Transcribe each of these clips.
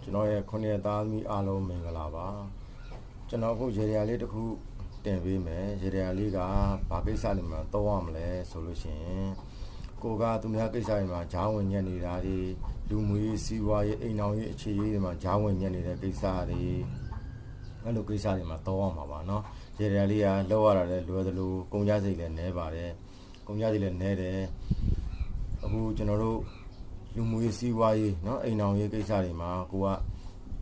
ကျွန်တော်ရဲ့9ရက်သားသမီးအားလုံးမင်္ဂလာပါကျွန်တော်အခုရေဒီယာလေးတစ်ခုတင်ပေးမယ်ရေဒီယာလေးကဘာကိစ္စတွေမှာတောင်းရမလဲဆိုလို့ရှိရင်ကိုကသူများကိစ္စတွေမှာဂျားဝင်ညက်နေတာတွေလူမှုရေးစီးပွားရေးအိမ်တော်ရေးအခြေရေးတွေမှာဂျားဝင်ညက်နေတဲ့ကိစ္စတွေအဲ့လိုကိစ္စတွေမှာတောင်းရမှာပါเนาะရေဒီယာလေးကလောက်ရတာလည်းလွယ်သလိုကုန်ကြစိတ်လည်းနည်းပါတယ်ကုန်ကြစိတ်လည်းနည်းတယ်အခုကျွန်တော်တို့လူမှုရေးစီးပွားရေးเนาะအိမ်တော်ရေးကိစ္စတွေမှာကိုက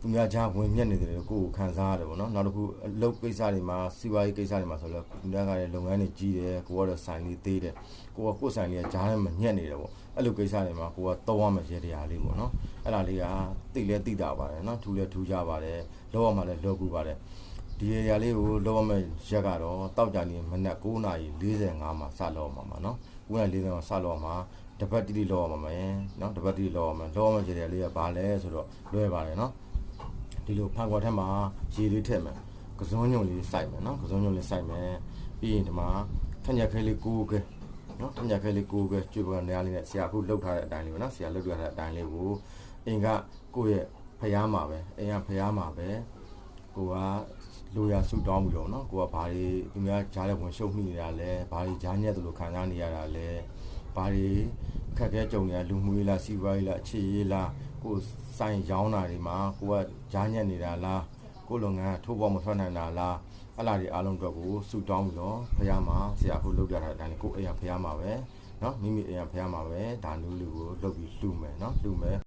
သူများကြားဝင်မြက်နေတယ်လို့ကိုယ်ခံစားရတယ်ပေါ့နော်နောက်တစ်ခုအလုပ်ကိစ္စတွေမှာစီးပွားရေးကိစ္စတွေမှာဆိုတော့သူများကလည်းလုပ်ငန်းတွေကြီးတယ်ကိုကတော့ဆိုင်လေးသေးတယ်ကိုကကိုယ်ဆိုင်လေးကကြားထဲမှာညက်နေတယ်ပေါ့အဲ့လိုကိစ္စတွေမှာကိုကတောင်းရမယ်ရေတရားလေးပေါ့နော်အဲ့ဒါလေးကတိလဲတိတာပါတယ်နော်ထူလဲထူကြပါတယ်လောက်ရမှလည်းလောက်ကူပါတယ်ဒီရေတရားလေးကိုလောက်ရမယ်ရက်ကတော့တောက်ကြနေမနက်9:45မှာစလောက်မှာပါနော်9:45မှာစလောက်မှာတပတ်တိတိလောက်ရမှာမယ်နော်တပတ်တိတိလောက်ရမှာလောက်ရမယ်ရေတရားလေးကဘာလဲဆိုတော့လွယ်ပါတယ်နော်ဒီလိုဖန်ခွက်ထဲမှာရေလေးထည့်မယ်ကစုံညုံလေးစိုက်မယ်နော်ကစုံညုံလေးစိုက်မယ်ပြီးရင်ဒီမှာထညက်ခဲလေး9ခဲနော်ထညက်ခဲလေး9ခဲကျွေးပကနေရာလေးနဲ့ဆရာအခုလှုပ်ထားတဲ့အတိုင်းလေးပဲနော်ဆရာလှုပ်ထားတဲ့အတိုင်းလေးကိုအင်ကကိုယ့်ရဲ့ဖျားမှာပဲအင်ကဖျားမှာပဲကိုကလိုရာဆူတောင်းပြီးတော့နော်ကိုကဘာတွေသူများကြားတဲ့ဝင်ရှုပ်မိနေတာလဲဘာတွေကြားညက်တယ်လို့ခံစားနေရတာလဲဘာတွေခက်ခဲကြုံနေတာလူမှုရေးလားစီးပွားရေးလားအခြေရေးလားကိုဆိုင်ရောင်းတာတွေမှာကိုကကြားညက်နေတာလားကိုလုပ်ငန်းထိုးပေါ်မထွက်နိုင်တာလားအဲ့လားဒီအားလုံးအတွက်ကိုဆူတောင်းပြီးတော့ဖျားမှာဆရာအခုလုပ်ပြထားတဲ့အတိုင်းကိုအိမ်ကဖျားမှာပဲเนาะမိမိအိမ်ကဖျားမှာပဲဒါနူးလူကိုလုပ်ပြီးလှူမယ်เนาะလှူမယ်